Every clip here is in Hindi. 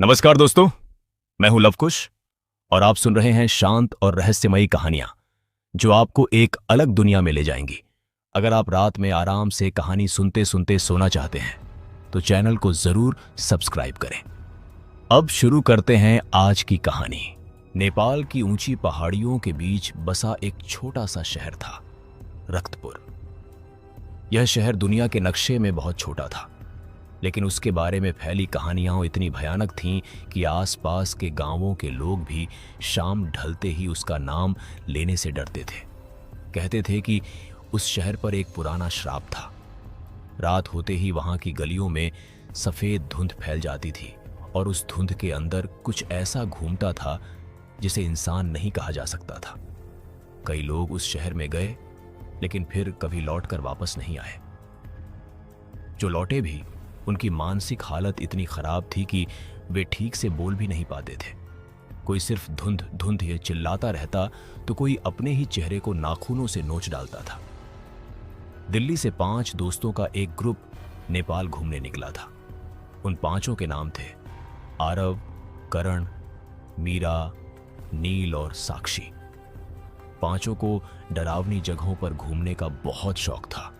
नमस्कार दोस्तों, मैं हूं लवकुश और आप सुन रहे हैं शांत और रहस्यमयी कहानियां जो आपको एक अलग दुनिया में ले जाएंगी। अगर आप रात में आराम से कहानी सुनते सुनते सोना चाहते हैं तो चैनल को जरूर सब्सक्राइब करें। अब शुरू करते हैं आज की कहानी। नेपाल की ऊंची पहाड़ियों के बीच बसा एक छोटा सा शहर था, रक्तपुर। यह शहर दुनिया के नक्शे में बहुत छोटा था, लेकिन उसके बारे में फैली कहानियां इतनी भयानक थीं कि आसपास के गांवों के लोग भी शाम ढलते ही उसका नाम लेने से डरते थे। कहते थे कि उस शहर पर एक पुराना श्राप था। रात होते ही वहां की गलियों में सफेद धुंध फैल जाती थी और उस धुंध के अंदर कुछ ऐसा घूमता था जिसे इंसान नहीं कहा जा सकता था। कई लोग उस शहर में गए, लेकिन फिर कभी लौटकर वापस नहीं आए। जो लौटे भी, उनकी मानसिक हालत इतनी खराब थी कि वे ठीक से बोल भी नहीं पाते थे। कोई सिर्फ धुंध धुंध ये चिल्लाता रहता तो कोई अपने ही चेहरे को नाखूनों से नोच डालता था। दिल्ली से 5 दोस्तों का एक ग्रुप नेपाल घूमने निकला था। उन 5 के नाम थे आरव, करण, मीरा, नील और साक्षी। 5 को डरावनी जगहों पर घूमने का बहुत शौक था।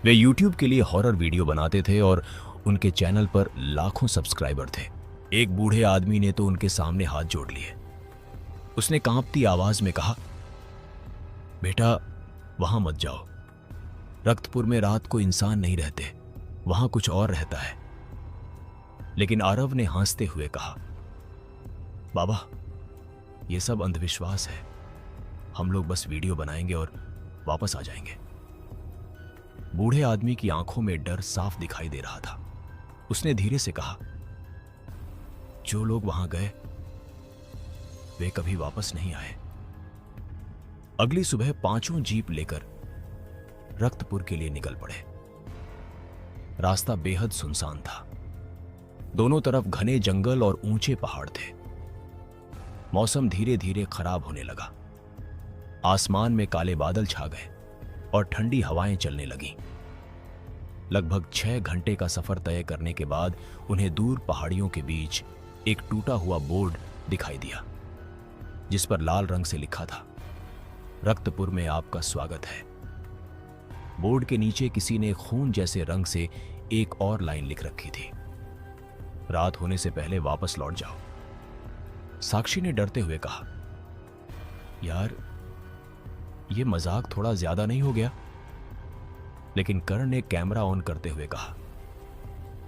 वे YouTube के लिए हॉरर वीडियो बनाते थे और उनके चैनल पर लाखों सब्सक्राइबर थे। एक बूढ़े आदमी ने तो उनके सामने हाथ जोड़ लिए। उसने कांपती आवाज में कहा, बेटा वहां मत जाओ। रक्तपुर में रात को इंसान नहीं रहते, वहां कुछ और रहता है। लेकिन आरव ने हंसते हुए कहा, बाबा ये सब अंधविश्वास है, हम लोग बस वीडियो बनाएंगे और वापस आ जाएंगे। बूढ़े आदमी की आंखों में डर साफ दिखाई दे रहा था। उसने धीरे से कहा, जो लोग वहां गए वे कभी वापस नहीं आए। अगली सुबह 5 जीप लेकर रक्तपुर के लिए निकल पड़े। रास्ता बेहद सुनसान था। दोनों तरफ घने जंगल और ऊंचे पहाड़ थे। मौसम धीरे धीरे खराब होने लगा। आसमान में काले बादल छा गए और ठंडी हवाएं चलने लगीं। लगभग 6 घंटे का सफर तय करने के बाद उन्हें दूर पहाड़ियों के बीच एक टूटा हुआ बोर्ड दिखाई दिया, जिस पर लाल रंग से लिखा था, रक्तपुर में आपका स्वागत है। बोर्ड के नीचे किसी ने खून जैसे रंग से एक और लाइन लिख रखी थी, रात होने से पहले वापस लौट जाओ। साक्षी ने डरते हुए कहा, यार ये मजाक थोड़ा ज्यादा नहीं हो गया? लेकिन कर्ण ने कैमरा ऑन करते हुए कहा,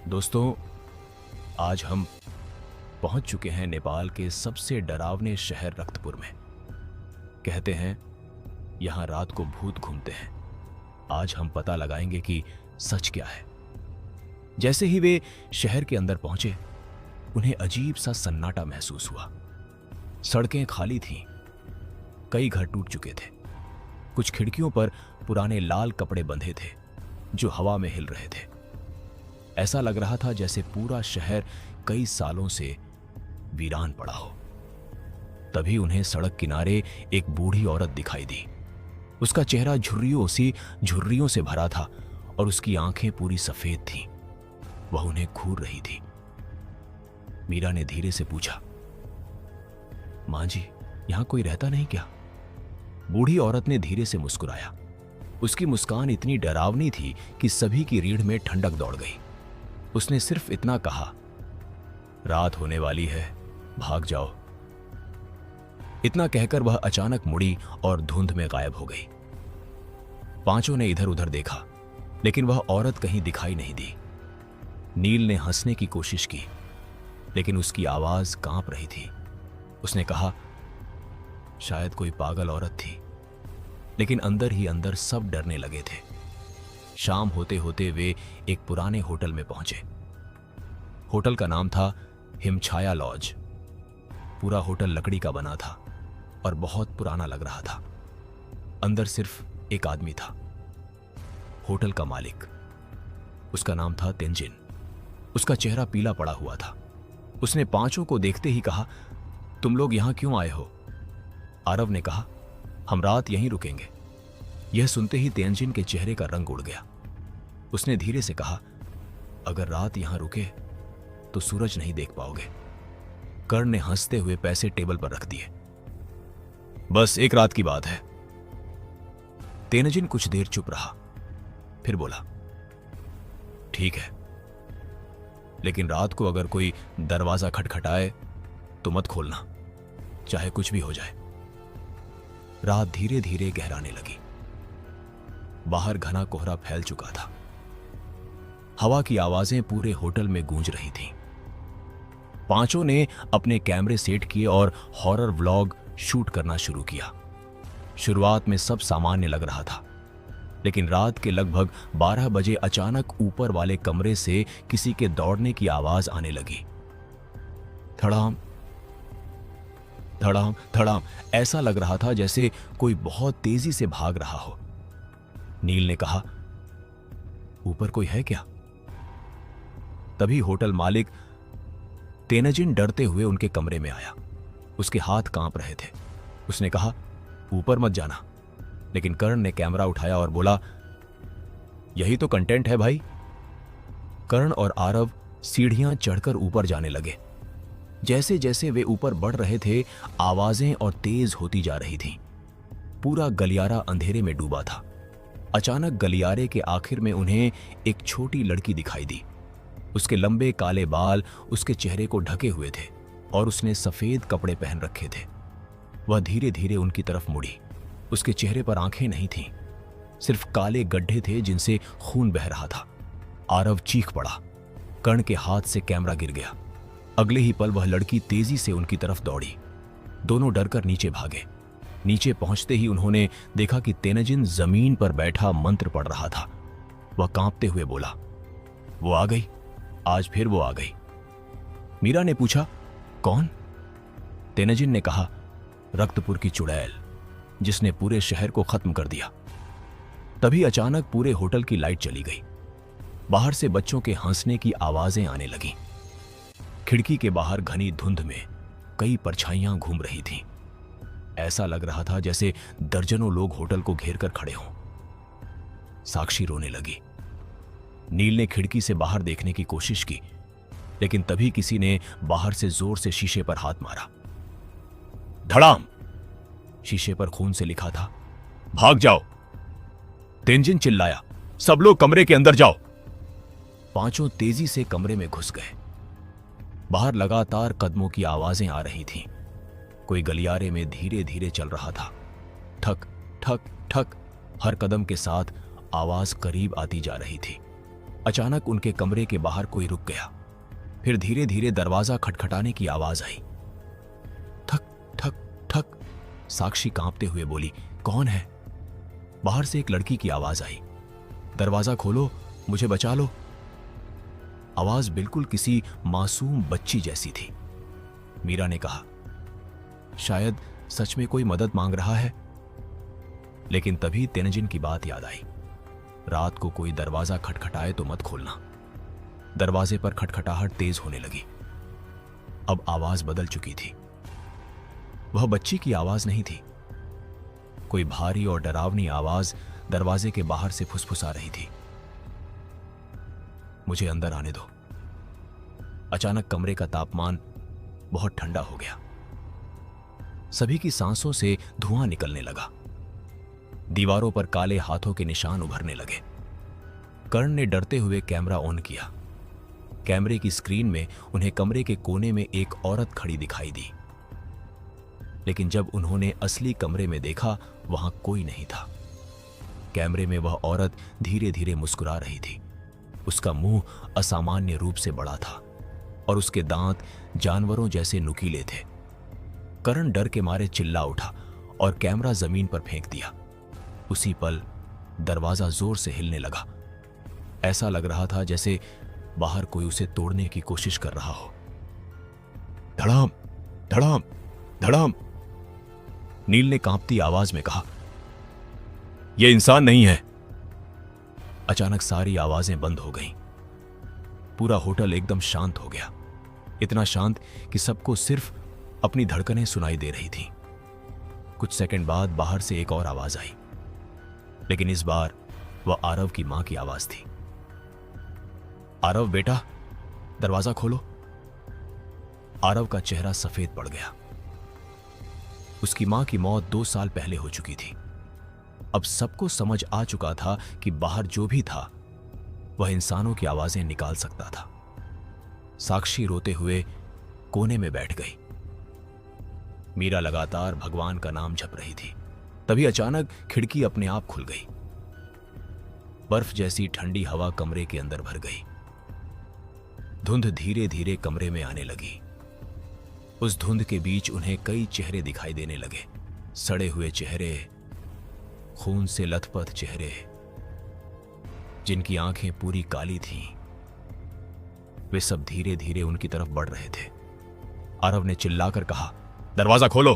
दोस्तों आज हम पहुंच चुके हैं नेपाल के सबसे डरावने शहर रक्तपुर में। कहते हैं यहां रात को भूत घूमते हैं। आज हम पता लगाएंगे कि सच क्या है। जैसे ही वे शहर के अंदर पहुंचे, उन्हें अजीब सा सन्नाटा महसूस हुआ। सड़कें खाली थीं, कई घर टूट चुके थे। कुछ खिड़कियों पर पुराने लाल कपड़े बंधे थे जो हवा में हिल रहे थे। ऐसा लग रहा था जैसे पूरा शहर कई सालों से वीरान पड़ा हो। तभी उन्हें सड़क किनारे एक बूढ़ी औरत दिखाई दी। उसका चेहरा झुर्रियों से भरा था और उसकी आंखें पूरी सफेद थीं। वह उन्हें घूर रही थी। मीरा ने धीरे से पूछा, मां जी यहां कोई रहता नहीं क्या? बूढ़ी औरत ने धीरे से मुस्कुराया। उसकी मुस्कान इतनी डरावनी थी कि सभी की रीढ़ में ठंडक दौड़ गई। उसने सिर्फ इतना कहा, रात होने वाली है, भाग जाओ। इतना कहकर वह अचानक मुड़ी और धुंध में गायब हो गई। 5 ने इधर उधर देखा, लेकिन वह औरत कहीं दिखाई नहीं दी। नील ने हंसने की कोशिश की, लेकिन उसकी आवाज कांप रही थी। उसने कहा, शायद कोई पागल औरत थी। लेकिन अंदर ही अंदर सब डरने लगे थे। शाम होते होते वे एक पुराने होटल में पहुंचे। होटल का नाम था हिमछाया लॉज। पूरा होटल लकड़ी का बना था और बहुत पुराना लग रहा था। अंदर सिर्फ एक आदमी था, होटल का मालिक। उसका नाम था तेंजिन। उसका चेहरा पीला पड़ा हुआ था। उसने 5 को देखते ही कहा, तुम लोग यहां क्यों आए हो? आरव ने कहा, हम रात यहीं रुकेंगे। यह सुनते ही तेंजिन के चेहरे का रंग उड़ गया। उसने धीरे से कहा, अगर रात यहां रुके तो सूरज नहीं देख पाओगे। कर्ण ने हंसते हुए पैसे टेबल पर रख दिए। बस एक रात की बात है। तेनजिन कुछ देर चुप रहा, फिर बोला, ठीक है, लेकिन रात को अगर कोई दरवाजा खटखटाए तो मत खोलना, चाहे कुछ भी हो जाए। रात धीरे धीरे गहराने लगी। बाहर घना कोहरा फैल चुका था। हवा की आवाजें पूरे होटल में गूंज रही थीं। पांचों ने अपने कैमरे सेट किए और हॉरर व्लॉग शूट करना शुरू किया। शुरुआत में सब सामान्य लग रहा था, लेकिन रात के लगभग 12 बजे अचानक ऊपर वाले कमरे से किसी के दौड़ने की आवाज आने लगी। धड़ाम धड़ाम धड़ाम, ऐसा लग रहा था जैसे कोई बहुत तेजी से भाग रहा हो। नील ने कहा, ऊपर कोई है क्या? तभी होटल मालिक तेनजिन डरते हुए उनके कमरे में आया। उसके हाथ कांप रहे थे। उसने कहा, ऊपर मत जाना। लेकिन कर्ण ने कैमरा उठाया और बोला, यही तो कंटेंट है भाई। कर्ण और आरव सीढ़ियां चढ़कर ऊपर जाने लगे। जैसे जैसे वे ऊपर बढ़ रहे थे, आवाजें और तेज होती जा रही थीं। पूरा गलियारा अंधेरे में डूबा था। अचानक गलियारे के आखिर में उन्हें एक छोटी लड़की दिखाई दी। उसके लंबे काले बाल उसके चेहरे को ढके हुए थे और उसने सफेद कपड़े पहन रखे थे। वह धीरे धीरे उनकी तरफ मुड़ी। उसके चेहरे पर आंखें नहीं थीं, सिर्फ काले गड्ढे थे जिनसे खून बह रहा था। आरव चीख पड़ा। कर्ण के हाथ से कैमरा गिर गया। अगले ही पल वह लड़की तेजी से उनकी तरफ दौड़ी। दोनों डरकर नीचे भागे। नीचे पहुंचते ही उन्होंने देखा कि तेनजिन जमीन पर बैठा मंत्र पढ़ रहा था। वह कांपते हुए बोला, वो आ गई, आज फिर वो आ गई। मीरा ने पूछा, कौन? तेनजिन ने कहा, रक्तपुर की चुड़ैल, जिसने पूरे शहर को खत्म कर दिया। तभी अचानक पूरे होटल की लाइट चली गई। बाहर से बच्चों के हंसने की आवाजें आने लगीं। खिड़की के बाहर घनी धुंध में कई परछाइयां घूम रही थीं। ऐसा लग रहा था जैसे दर्जनों लोग होटल को घेर कर खड़े हों। साक्षी रोने लगी। नील ने खिड़की से बाहर देखने की कोशिश की, लेकिन तभी किसी ने बाहर से जोर से शीशे पर हाथ मारा। धड़ाम! शीशे पर खून से लिखा था, भाग जाओ। तेनजिन चिल्लाया, सब लोग कमरे के अंदर जाओ। पांचों तेजी से कमरे में घुस गए। बाहर लगातार कदमों की आवाजें आ रही थीं। कोई गलियारे में धीरे धीरे चल रहा था। ठक ठक ठक, हर कदम के साथ आवाज करीब आती जा रही थी। अचानक उनके कमरे के बाहर कोई रुक गया। फिर धीरे धीरे दरवाजा खटखटाने की आवाज आई। ठक ठक ठक, साक्षी कांपते हुए बोली, कौन है? बाहर से एक लड़की की आवाज आई, दरवाजा खोलो, मुझे बचा लो। आवाज बिल्कुल किसी मासूम बच्ची जैसी थी। मीरा ने कहा, शायद सच में कोई मदद मांग रहा है। लेकिन तभी तेनजिन की बात याद आई। रात को कोई दरवाजा खटखटाए तो मत खोलना। दरवाजे पर खटखटाहट तेज होने लगी। अब आवाज बदल चुकी थी। वह बच्ची की आवाज नहीं थी। कोई भारी और डरावनी आवाज दरवाजे के बाहर से फुसफुसा रही थी, मुझे अंदर आने दो। अचानक कमरे का तापमान बहुत ठंडा हो गया। सभी की सांसों से धुआं निकलने लगा। दीवारों पर काले हाथों के निशान उभरने लगे। कर्ण ने डरते हुए कैमरा ऑन किया। कैमरे की स्क्रीन में उन्हें कमरे के कोने में एक औरत खड़ी दिखाई दी। लेकिन जब उन्होंने असली कमरे में देखा, वहां कोई नहीं था। कैमरे में वह औरत धीरे धीरे मुस्कुरा रही थी। उसका मुंह असामान्य रूप से बड़ा था और उसके दांत जानवरों जैसे नुकीले थे। कर्ण डर के मारे चिल्ला उठा और कैमरा जमीन पर फेंक दिया। उसी पल दरवाजा जोर से हिलने लगा। ऐसा लग रहा था जैसे बाहर कोई उसे तोड़ने की कोशिश कर रहा हो। धड़ाम धड़ाम धड़ाम, नील ने कांपती आवाज में कहा, यह इंसान नहीं है। अचानक सारी आवाजें बंद हो गईं। पूरा होटल एकदम शांत हो गया। इतना शांत कि सबको सिर्फ अपनी धड़कनें सुनाई दे रही थीं। कुछ सेकंड बाद बाहर से एक और आवाज आई, लेकिन इस बार वह आरव की मां की आवाज थी। आरव बेटा, दरवाजा खोलो, आरव का चेहरा सफेद पड़ गया। उसकी मां की मौत 2 साल पहले हो चुकी थी। अब सबको समझ आ चुका था कि बाहर जो भी था वह इंसानों की आवाजें निकाल सकता था। साक्षी रोते हुए कोने में बैठ गई। मीरा लगातार भगवान का नाम जप रही थी। तभी अचानक खिड़की अपने आप खुल गई। बर्फ जैसी ठंडी हवा कमरे के अंदर भर गई। धुंध धीरे धीरे कमरे में आने लगी। उस धुंध के बीच उन्हें कई चेहरे दिखाई देने लगे। सड़े हुए चेहरे, खून से लथपथ चेहरे, जिनकी आंखें पूरी काली थीं। वे सब धीरे धीरे उनकी तरफ बढ़ रहे थे। आरव ने चिल्लाकर कहा, दरवाजा खोलो,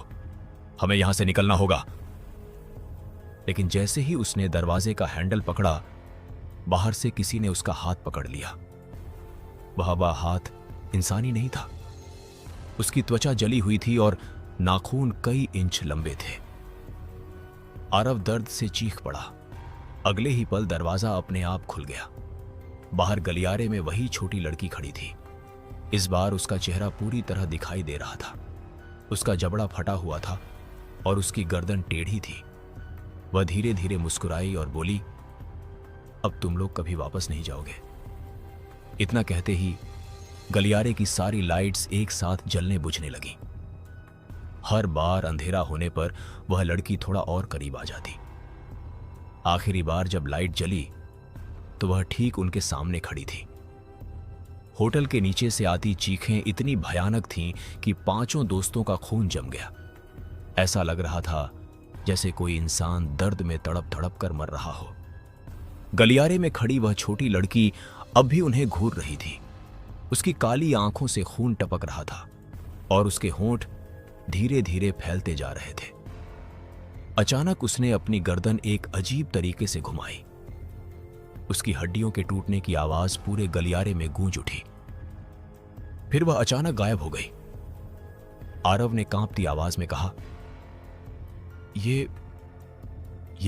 हमें यहां से निकलना होगा। लेकिन जैसे ही उसने दरवाजे का हैंडल पकड़ा, बाहर से किसी ने उसका हाथ पकड़ लिया। वह हाथ इंसानी नहीं था। उसकी त्वचा जली हुई थी और नाखून कई इंच लंबे थे। आरव दर्द से चीख पड़ा। अगले ही पल दरवाजा अपने आप खुल गया। बाहर गलियारे में वही छोटी लड़की खड़ी थी। इस बार उसका चेहरा पूरी तरह दिखाई दे रहा था। उसका जबड़ा फटा हुआ था और उसकी गर्दन टेढ़ी थी। वह धीरे धीरे मुस्कुराई और बोली, अब तुम लोग कभी वापस नहीं जाओगे। इतना कहते ही गलियारे की सारी लाइट्स एक साथ जलने बुझने लगी। हर बार अंधेरा होने पर वह लड़की थोड़ा और करीब आ जाती। आखिरी बार जब लाइट जली तो वह ठीक उनके सामने खड़ी थी। होटल के नीचे से आती चीखें इतनी भयानक थीं कि 5 दोस्तों का खून जम गया। ऐसा लग रहा था जैसे कोई इंसान दर्द में तड़प तड़प कर मर रहा हो। गलियारे में खड़ी वह छोटी लड़की अब भी उन्हें घूर रही थी। उसकी काली आंखों से खून टपक रहा था और उसके होंठ धीरे धीरे फैलते जा रहे थे। अचानक उसने अपनी गर्दन एक अजीब तरीके से घुमाई। उसकी हड्डियों के टूटने की आवाज पूरे गलियारे में गूंज उठी। फिर वह अचानक गायब हो गई। आरव ने कांपती आवाज में कहा, ये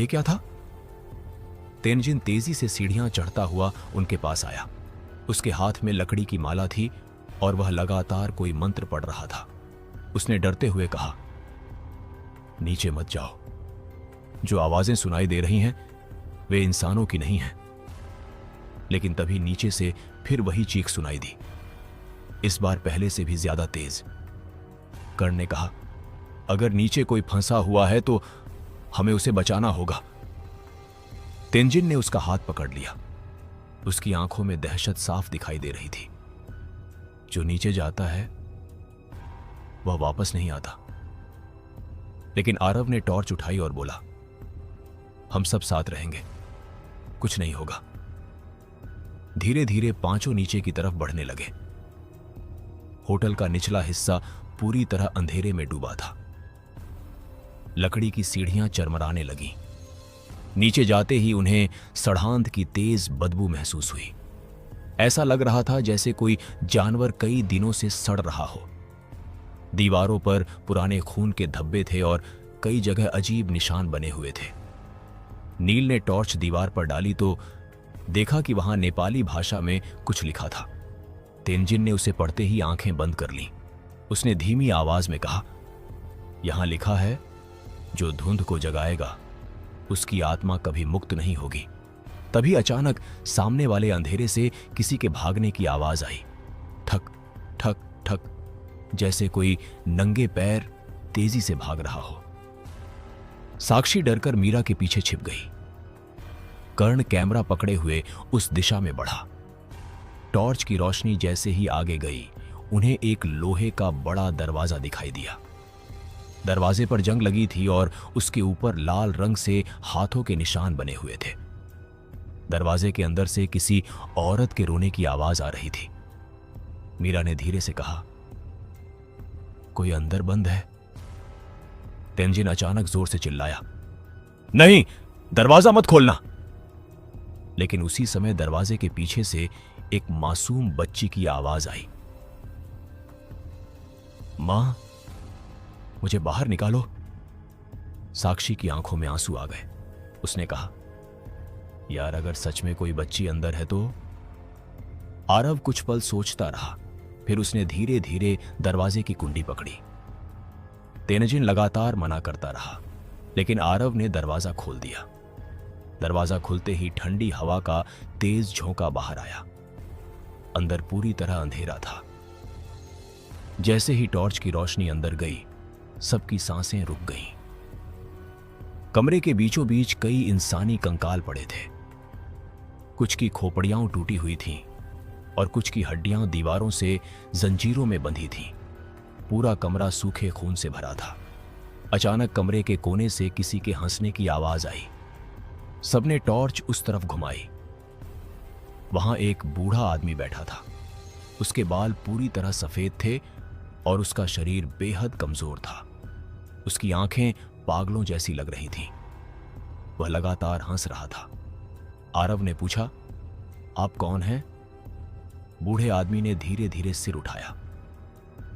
क्या था? तेनजिन तेजी से सीढ़ियां चढ़ता हुआ उनके पास आया। उसके हाथ में लकड़ी की माला थी और वह लगातार कोई मंत्र पढ़ रहा था। उसने डरते हुए कहा, नीचे मत जाओ। जो आवाजें सुनाई दे रही हैं वे इंसानों की नहीं हैं। लेकिन तभी नीचे से फिर वही चीख सुनाई दी, इस बार पहले से भी ज्यादा तेज। कर्ण ने कहा, अगर नीचे कोई फंसा हुआ है तो हमें उसे बचाना होगा। तेनजिन ने उसका हाथ पकड़ लिया। उसकी आंखों में दहशत साफ दिखाई दे रही थी। जो नीचे जाता है वह वापस नहीं आता। लेकिन आरव ने टॉर्च उठाई और बोला, हम सब साथ रहेंगे, कुछ नहीं होगा। धीरे धीरे 5 नीचे की तरफ बढ़ने लगे। होटल का निचला हिस्सा पूरी तरह अंधेरे में डूबा था। लकड़ी की सीढ़ियां चरमराने लगीं। नीचे जाते ही उन्हें सड़ांध की तेज बदबू महसूस हुई। ऐसा लग रहा था जैसे कोई जानवर कई दिनों से सड़ रहा हो। दीवारों पर पुराने खून के धब्बे थे और कई जगह अजीब निशान बने हुए थे। नील ने टॉर्च दीवार पर डाली तो देखा कि वहां नेपाली भाषा में कुछ लिखा था। तेनजिन ने उसे पढ़ते ही आंखें बंद कर लीं। उसने धीमी आवाज में कहा, यहां लिखा है, जो धुंध को जगाएगा उसकी आत्मा कभी मुक्त नहीं होगी। तभी अचानक सामने वाले अंधेरे से किसी के भागने की आवाज आई। ठक ठक ठक, जैसे कोई नंगे पैर तेजी से भाग रहा हो। साक्षी डरकर मीरा के पीछे छिप गई। कर्ण कैमरा पकड़े हुए उस दिशा में बढ़ा। टॉर्च की रोशनी जैसे ही आगे गई, उन्हें एक लोहे का बड़ा दरवाजा दिखाई दिया। दरवाजे पर जंग लगी थी और उसके ऊपर लाल रंग से हाथों के निशान बने हुए थे। दरवाजे के अंदर से किसी औरत के रोने की आवाज आ रही थी। मीरा ने धीरे से कहा, कोई अंदर बंद है। तेनजिन अचानक जोर से चिल्लाया, नहीं, दरवाजा मत खोलना। लेकिन उसी समय दरवाजे के पीछे से एक मासूम बच्ची की आवाज आई, मां, मुझे बाहर निकालो। साक्षी की आंखों में आंसू आ गए। उसने कहा, यार, अगर सच में कोई बच्ची अंदर है तो। आरव कुछ पल सोचता रहा। फिर उसने धीरे धीरे दरवाजे की कुंडी पकड़ी। तेनजिन लगातार मना करता रहा, लेकिन आरव ने दरवाजा खोल दिया। दरवाजा खुलते ही ठंडी हवा का तेज झोंका बाहर आया। अंदर पूरी तरह अंधेरा था। जैसे ही टॉर्च की रोशनी अंदर गई, सबकी सांसें रुक गईं। कमरे के बीचों बीच कई इंसानी कंकाल पड़े थे। कुछ की खोपड़ियां टूटी हुई थीं और कुछ की हड्डियां दीवारों से जंजीरों में बंधी थीं। पूरा कमरा सूखे खून से भरा था। अचानक कमरे के कोने से किसी के हंसने की आवाज आई। सबने टॉर्च उस तरफ घुमाई। वहां एक बूढ़ा आदमी बैठा था। उसके बाल पूरी तरह सफेद थे और उसका शरीर बेहद कमजोर था। उसकी आंखें पागलों जैसी लग रही थीं। वह लगातार हंस रहा था। आरव ने पूछा, आप कौन हैं? बूढ़े आदमी ने धीरे धीरे सिर उठाया।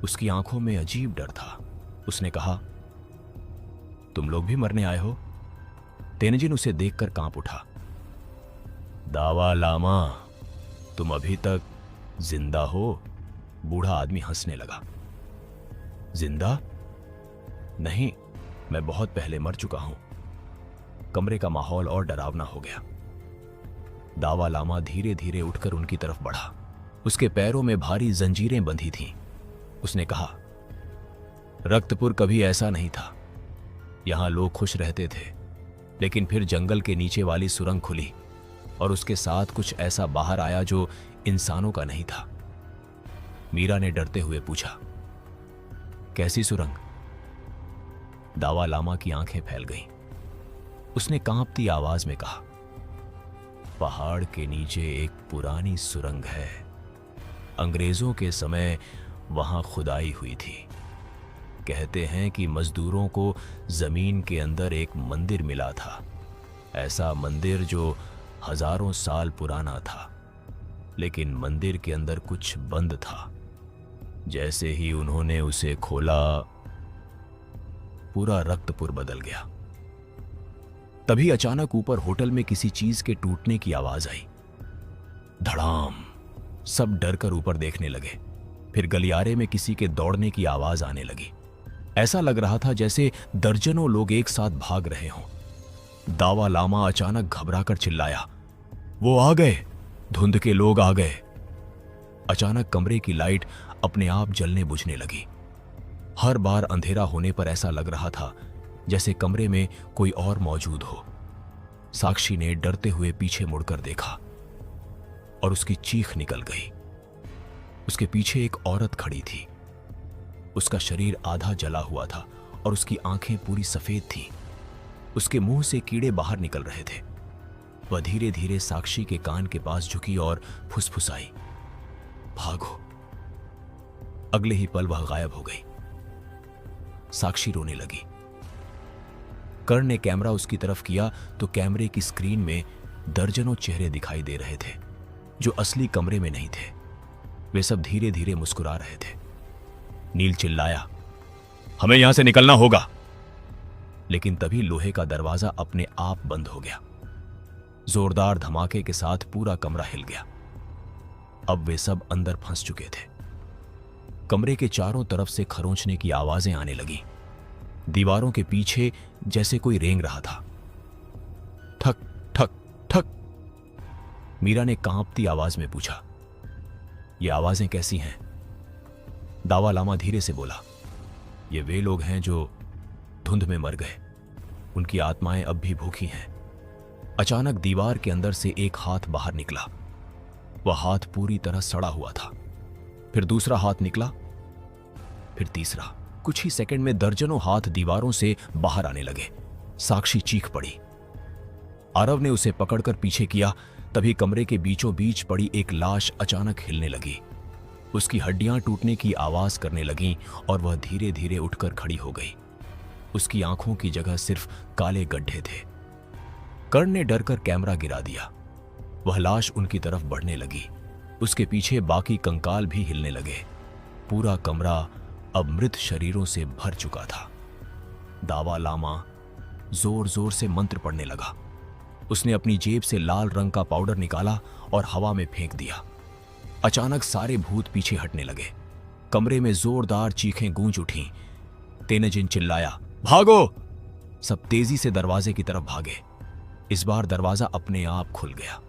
उसकी आंखों में अजीब डर था। उसने कहा, तुम लोग भी मरने आए हो? तेनजिन उसे देखकर कांप उठा। दावा लामा, तुम अभी तक जिंदा हो? बूढ़ा आदमी हंसने लगा। जिंदा? नहीं, मैं बहुत पहले मर चुका हूं। कमरे का माहौल और डरावना हो गया। दावा लामा धीरे धीरे उठकर उनकी तरफ बढ़ा। उसके पैरों में भारी जंजीरें बंधी थीं। उसने कहा, रक्तपुर कभी ऐसा नहीं था। यहां लोग खुश रहते थे, लेकिन फिर जंगल के नीचे वाली सुरंग खुली और उसके साथ कुछ ऐसा बाहर आया जो इंसानों का नहीं था। मीरा ने डरते हुए पूछा, कैसी सुरंग? दावा लामा की आंखें फैल गईं। उसने कांपती आवाज में कहा, पहाड़ के नीचे एक पुरानी सुरंग है। अंग्रेजों के समय वहां खुदाई हुई थी। कहते हैं कि मजदूरों को जमीन के अंदर एक मंदिर मिला था। ऐसा मंदिर जो हजारों साल पुराना था, लेकिन मंदिर के अंदर कुछ बंद था। जैसे ही उन्होंने उसे खोला, पूरा रक्तपुर बदल गया। तभी अचानक ऊपर होटल में किसी चीज के टूटने की आवाज आई। धड़ाम! सब डरकर ऊपर देखने लगे। फिर गलियारे में किसी के दौड़ने की आवाज आने लगी। ऐसा लग रहा था जैसे दर्जनों लोग एक साथ भाग रहे हों। दावा लामा अचानक घबराकर चिल्लाया, वो आ गए! धुंध के लोग आ गए! अचानक कमरे की लाइट अपने आप जलने बुझने लगी। हर बार अंधेरा होने पर ऐसा लग रहा था जैसे कमरे में कोई और मौजूद हो। साक्षी ने डरते हुए पीछे मुड़कर देखा और उसकी चीख निकल गई। उसके पीछे एक औरत खड़ी थी। उसका शरीर आधा जला हुआ था और उसकी आंखें पूरी सफेद थीं। उसके मुंह से कीड़े बाहर निकल रहे थे। वह धीरे धीरे साक्षी के कान के पास झुकी और फुसफुसाई, भागो! अगले ही पल वह गायब हो गई। साक्षी रोने लगी। कर्ण ने कैमरा उसकी तरफ किया तो कैमरे की स्क्रीन में दर्जनों चेहरे दिखाई दे रहे थे जो असली कमरे में नहीं थे। वे सब धीरे धीरे मुस्कुरा रहे थे। नील चिल्लाया, हमें यहां से निकलना होगा। लेकिन तभी लोहे का दरवाजा अपने आप बंद हो गया। जोरदार धमाके के साथ पूरा कमरा हिल गया। अब वे सब अंदर फंस चुके थे। कमरे के चारों तरफ से खरोंचने की आवाजें आने लगी। दीवारों के पीछे जैसे कोई रेंग रहा था। ठक ठक ठक! मीरा ने कांपती आवाज में पूछा, ये आवाजें कैसी हैं? दावा लामा धीरे से बोला, ये वे लोग हैं जो धुंध में मर गए। उनकी आत्माएं अब भी भूखी हैं। अचानक दीवार के अंदर से एक हाथ बाहर निकला। वह हाथ पूरी तरह सड़ा हुआ था। फिर दूसरा हाथ निकला, फिर तीसरा। कुछ ही सेकंड में दर्जनों हाथ दीवारों से बाहर आने लगे। साक्षी चीख पड़ी। आरव ने उसे पकड़कर पीछे किया। तभी कमरे के बीचों बीच पड़ी एक लाश अचानक हिलने लगी। उसकी हड्डियां टूटने की आवाज करने लगीं और वह धीरे धीरे उठकर खड़ी हो गई। उसकी आंखों की जगह सिर्फ काले गड्ढे थे। कर्ण ने डरकर कैमरा गिरा दिया। वह लाश उनकी तरफ बढ़ने लगी। उसके पीछे बाकी कंकाल भी हिलने लगे। पूरा कमरा अब मृत शरीरों से भर चुका था। दावा लामा जोर जोर से मंत्र पढ़ने लगा। उसने अपनी जेब से लाल रंग का पाउडर निकाला और हवा में फेंक दिया। अचानक सारे भूत पीछे हटने लगे। कमरे में जोरदार चीखें गूंज उठीं। तेनजिन चिल्लाया, भागो! सब तेजी से दरवाजे की तरफ भागे। इस बार दरवाजा अपने आप खुल गया।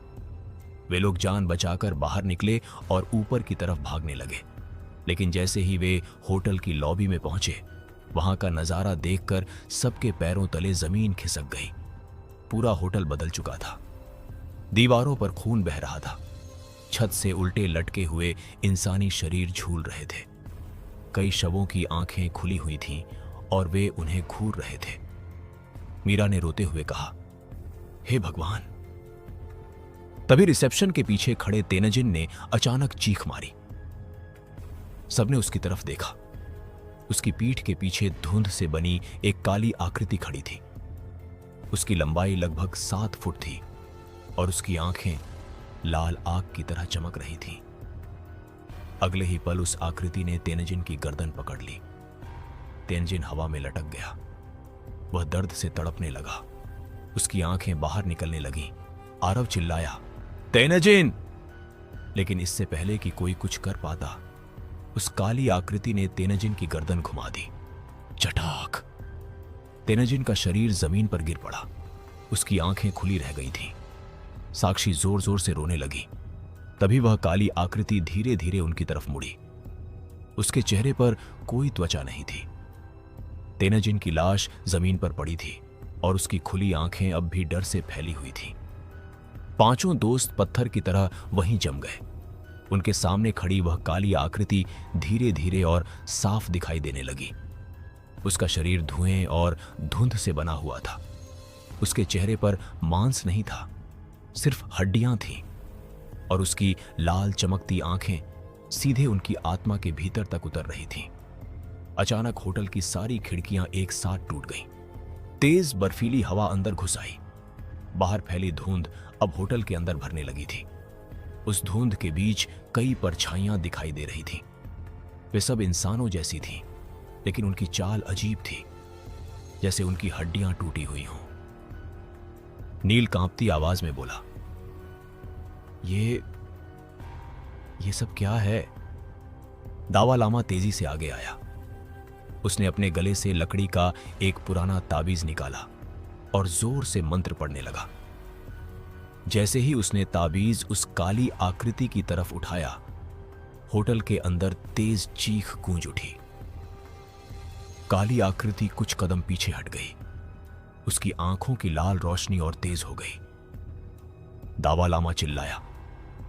वे लोग जान बचाकर बाहर निकले और ऊपर की तरफ भागने लगे। लेकिन जैसे ही वे होटल की लॉबी में पहुंचे, वहां का नजारा देखकर सबके पैरों तले जमीन खिसक गई। पूरा होटल बदल चुका था। दीवारों पर खून बह रहा था। छत से उल्टे लटके हुए इंसानी शरीर झूल रहे थे। कई शवों की आंखें खुली हुई थीं और वे उन्हें घूर रहे थे। मीरा ने रोते हुए कहा, हे भगवान! तभी रिसेप्शन के पीछे खड़े तेनजिन ने अचानक चीख मारी। सबने उसकी तरफ देखा। उसकी पीठ के पीछे धुंध से बनी एक काली आकृति खड़ी थी। उसकी लंबाई लगभग 7 फुट थी और उसकी आंखें लाल आग की तरह चमक रही थीं। अगले ही पल उस आकृति ने तेनजिन की गर्दन पकड़ ली। तेनजिन हवा में लटक गया। वह दर्द से तड़पने लगा। उसकी आंखें बाहर निकलने लगीं। आरव चिल्लाया, तेनजिन! लेकिन इससे पहले कि कोई कुछ कर पाता, उस काली आकृति ने तेनजिन की गर्दन घुमा दी। चटाक! तेनजिन का शरीर जमीन पर गिर पड़ा। उसकी आंखें खुली रह गई थीं। साक्षी जोर जोर से रोने लगी। तभी वह काली आकृति धीरे धीरे उनकी तरफ मुड़ी। उसके चेहरे पर कोई त्वचा नहीं थी। तेनजिन की लाश जमीन पर पड़ी थी और उसकी खुली आंखें अब भी डर से फैली हुई थीं। पांचों दोस्त पत्थर की तरह वहीं जम गए। उनके सामने खड़ी वह काली आकृति धीरे धीरे और साफ दिखाई देने लगी। उसका शरीर धुएं और धुंध से बना हुआ था। उसके चेहरे पर मांस नहीं था, सिर्फ हड्डियां थीं और उसकी लाल चमकती आंखें सीधे उनकी आत्मा के भीतर तक उतर रही थीं। अचानक होटल की सारी खिड़कियां एक साथ टूट गईं। तेज बर्फीली हवा अंदर घुस आई। बाहर फैली धुंध अब होटल के अंदर भरने लगी थी। उस धुंध के बीच कई परछाइयां दिखाई दे रही थीं। वे सब इंसानों जैसी थीं, लेकिन उनकी चाल अजीब थी, जैसे उनकी हड्डियां टूटी हुई हों। नील कांपती आवाज में बोला, ये सब क्या है? दावा लामा तेजी से आगे आया। उसने अपने गले से लकड़ी का एक पुराना ताबीज निकाला और जोर से मंत्र पढ़ने लगा। जैसे ही उसने ताबीज उस काली आकृति की तरफ उठाया, होटल के अंदर तेज चीख गूंज उठी। काली आकृति कुछ कदम पीछे हट गई। उसकी आंखों की लाल रोशनी और तेज हो गई। दावा लामा चिल्लाया,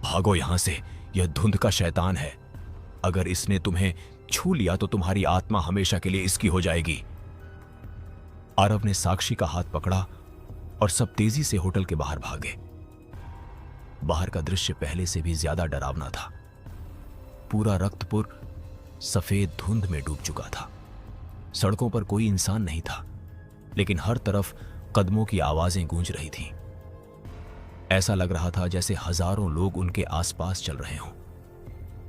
भागो यहां से! यह धुंध का शैतान है। अगर इसने तुम्हें छू लिया तो तुम्हारी आत्मा हमेशा के लिए इसकी हो जाएगी। आरव ने साक्षी का हाथ पकड़ा और सब तेजी से होटल के बाहर भागे। बाहर का दृश्य पहले से भी ज्यादा डरावना था। पूरा रक्तपुर सफेद धुंध में डूब चुका था। सड़कों पर कोई इंसान नहीं था, लेकिन हर तरफ कदमों की आवाजें गूंज रही थीं। ऐसा लग रहा था जैसे हजारों लोग उनके आसपास चल रहे हों।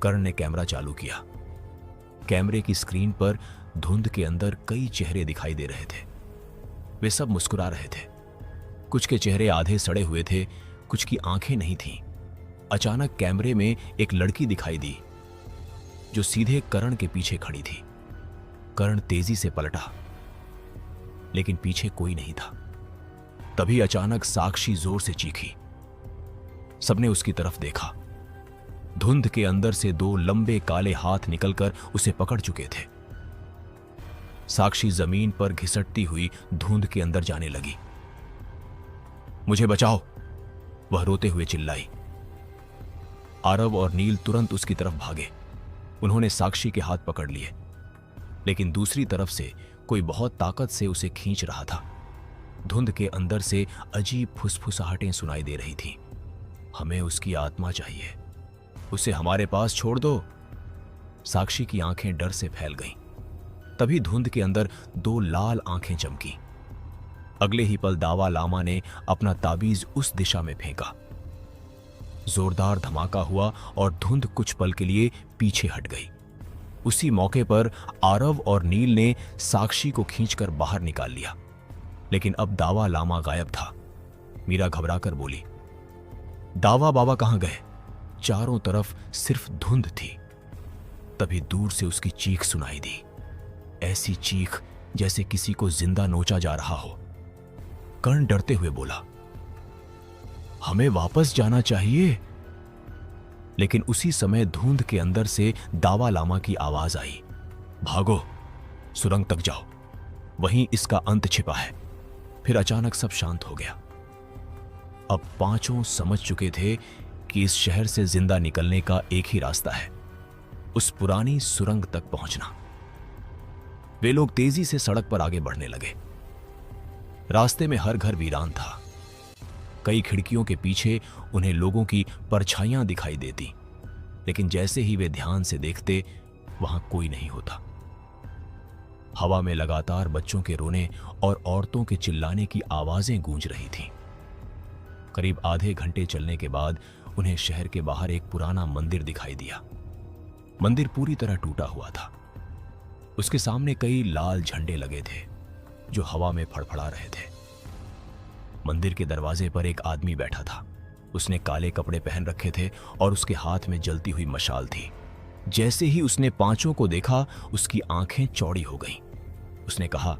कर्ण ने कैमरा चालू किया। कैमरे की स्क्रीन पर धुंध के अंदर कई चेहरे दिखाई दे रहे थे। वे सब मुस्कुरा रहे थे। कुछ के चेहरे आधे सड़े हुए थे, कुछ की आंखें नहीं थीं। अचानक कैमरे में एक लड़की दिखाई दी जो सीधे कर्ण के पीछे खड़ी थी। कर्ण तेजी से पलटा, लेकिन पीछे कोई नहीं था। तभी अचानक साक्षी जोर से चीखी। सबने उसकी तरफ देखा। धुंध के अंदर से 2 लंबे काले हाथ निकलकर उसे पकड़ चुके थे। साक्षी जमीन पर घिसटती हुई धुंध के अंदर जाने लगी। मुझे बचाओ! वह रोते हुए चिल्लाई। आरव और नील तुरंत उसकी तरफ भागे। उन्होंने साक्षी के हाथ पकड़ लिए, लेकिन दूसरी तरफ से कोई बहुत ताकत से उसे खींच रहा था। धुंध के अंदर से अजीब फुसफुसाहटें सुनाई दे रही थीं। हमें उसकी आत्मा चाहिए, उसे हमारे पास छोड़ दो। साक्षी की आंखें डर से फैल गईं। तभी धुंध के अंदर 2 लाल आंखें चमकी। अगले ही पल दावा लामा ने अपना ताबीज उस दिशा में फेंका। जोरदार धमाका हुआ और धुंध कुछ पल के लिए पीछे हट गई। उसी मौके पर आरव और नील ने साक्षी को खींचकर बाहर निकाल लिया, लेकिन अब दावा लामा गायब था। मीरा घबराकर बोली, दावा बाबा कहां गए? चारों तरफ सिर्फ धुंध थी। तभी दूर से उसकी चीख सुनाई दी, ऐसी चीख जैसे किसी को जिंदा नोचा जा रहा हो। कर्ण डरते हुए बोला, हमें वापस जाना चाहिए। लेकिन उसी समय धुंध के अंदर से दावा लामा की आवाज आई, भागो, सुरंग तक जाओ, वहीं इसका अंत छिपा है। फिर अचानक सब शांत हो गया। अब पांचों समझ चुके थे कि इस शहर से जिंदा निकलने का एक ही रास्ता है, उस पुरानी सुरंग तक पहुंचना। वे लोग तेजी से सड़क पर आगे बढ़ने लगे। रास्ते में हर घर वीरान था। कई खिड़कियों के पीछे उन्हें लोगों की परछाइयां दिखाई देती, लेकिन जैसे ही वे ध्यान से देखते वहां कोई नहीं होता। हवा में लगातार बच्चों के रोने और औरतों के चिल्लाने की आवाजें गूंज रही थीं। करीब आधे घंटे चलने के बाद उन्हें शहर के बाहर एक पुराना मंदिर दिखाई दिया। मंदिर पूरी तरह टूटा हुआ था। उसके सामने कई लाल झंडे लगे थे जो हवा में फड़फड़ा रहे थे। मंदिर के दरवाजे पर एक आदमी बैठा था। उसने काले कपड़े पहन रखे थे और उसके हाथ में जलती हुई मशाल थी। जैसे ही उसने पांचों को देखा, उसकी आंखें चौड़ी हो गईं। उसने कहा,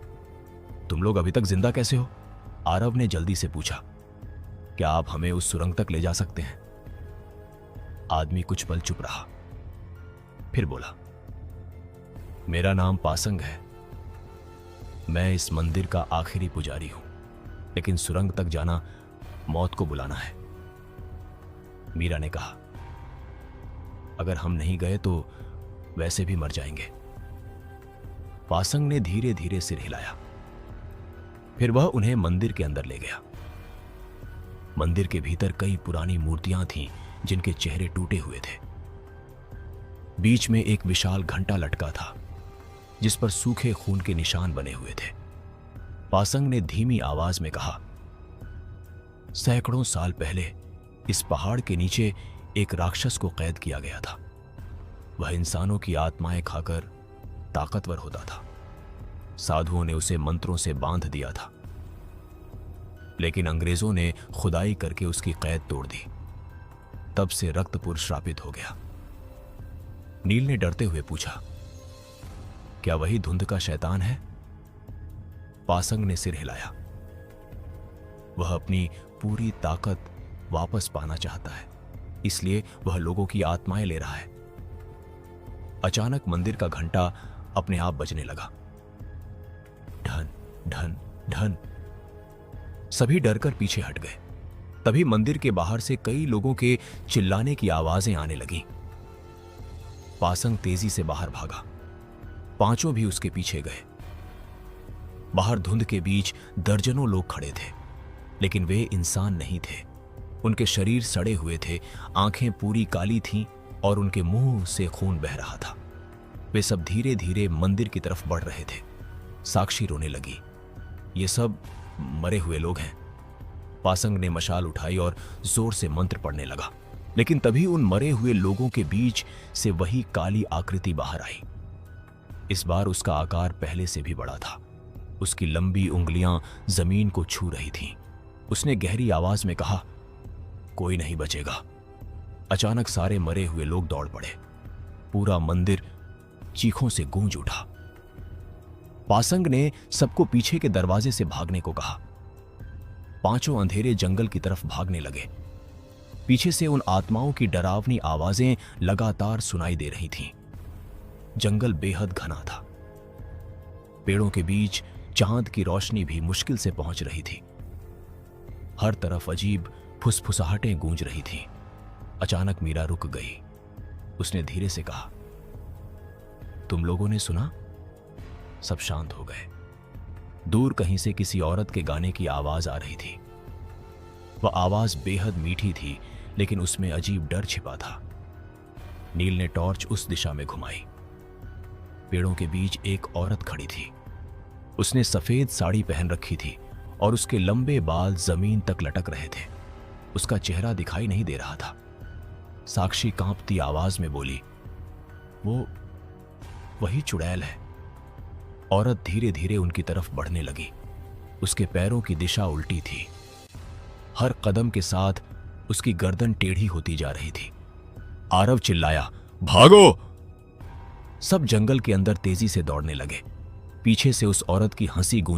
तुम लोग अभी तक जिंदा कैसे हो? आरव ने जल्दी से पूछा, क्या आप हमें उस सुरंग तक ले जा सकते हैं? आदमी कुछ पल चुप रहा, फिर बोला, मेरा नाम पासंग है। मैं इस मंदिर का आखिरी पुजारी हूं, लेकिन सुरंग तक जाना मौत को बुलाना है। मीरा ने कहा, अगर हम नहीं गए तो वैसे भी मर जाएंगे। पासंग ने धीरे धीरे सिर हिलाया। फिर वह उन्हें मंदिर के अंदर ले गया। मंदिर के भीतर कई पुरानी मूर्तियां थीं जिनके चेहरे टूटे हुए थे। बीच में एक विशाल घंटा लटका था जिस पर सूखे खून के निशान बने हुए थे। पासंग ने धीमी आवाज में कहा, सैकड़ों साल पहले इस पहाड़ के नीचे एक राक्षस को कैद किया गया था। वह इंसानों की आत्माएं खाकर ताकतवर होता था। साधुओं ने उसे मंत्रों से बांध दिया था, लेकिन अंग्रेजों ने खुदाई करके उसकी कैद तोड़ दी। तब से रक्तपुर श्रापित हो गया। नील ने डरते हुए पूछा, क्या वही धुंध का शैतान है? पासंग ने सिर हिलाया। वह अपनी पूरी ताकत वापस पाना चाहता है, इसलिए वह लोगों की आत्माएं ले रहा है। अचानक मंदिर का घंटा अपने आप बजने लगा। ढन ढन ढन। सभी डरकर पीछे हट गए। तभी मंदिर के बाहर से कई लोगों के चिल्लाने की आवाजें आने लगीं। पासंग तेजी से बाहर भागा। पांचों भी उसके पीछे गए। बाहर धुंध के बीच दर्जनों लोग खड़े थे, लेकिन वे इंसान नहीं थे। उनके शरीर सड़े हुए थे, आंखें पूरी काली थीं और उनके मुंह से खून बह रहा था। वे सब धीरे धीरे मंदिर की तरफ बढ़ रहे थे। साक्षी रोने लगी। ये सब मरे हुए लोग हैं। पासंग ने मशाल उठाई और जोर से मंत्र पढ़ने लगा, लेकिन तभी उन मरे हुए लोगों के बीच से वही काली आकृति बाहर आई। इस बार उसका आकार पहले से भी बड़ा था। उसकी लंबी उंगलियां जमीन को छू रही थीं। उसने गहरी आवाज में कहा, कोई नहीं बचेगा। अचानक सारे मरे हुए लोग दौड़ पड़े। पूरा मंदिर चीखों से गूंज उठा। पासंग ने सबको पीछे के दरवाजे से भागने को कहा। पांचों अंधेरे जंगल की तरफ भागने लगे। पीछे से उन आत्माओं की डरावनी आवाजें लगातार सुनाई दे रही थीं। जंगल बेहद घना था। पेड़ों के बीच चांद की रोशनी भी मुश्किल से पहुंच रही थी। हर तरफ अजीब फुसफुसाहटें गूंज रही थीं। अचानक मीरा रुक गई। उसने धीरे से कहा, तुम लोगों ने सुना? सब शांत हो गए। दूर कहीं से किसी औरत के गाने की आवाज आ रही थी। वह आवाज बेहद मीठी थी, लेकिन उसमें अजीब डर छिपा था। नील ने टॉर्च उस दिशा में घुमाई। पेड़ों के बीच एक औरत खड़ी थी। उसने सफेद साड़ी पहन रखी थी और उसके लंबे बाल जमीन तक लटक रहे थे। उसका चेहरा दिखाई नहीं दे रहा था। साक्षी कांपती आवाज में बोली, वो वही चुड़ैल है। औरत धीरे धीरे उनकी तरफ बढ़ने लगी। उसके पैरों की दिशा उल्टी थी। हर कदम के साथ उसकी गर्दन टेढ़ी होती जा रही थी। आरव चिल्लाया, भागो! सब जंगल के अंदर तेजी से दौड़ने लगे। पीछे से उस औरत की हंसी गूंज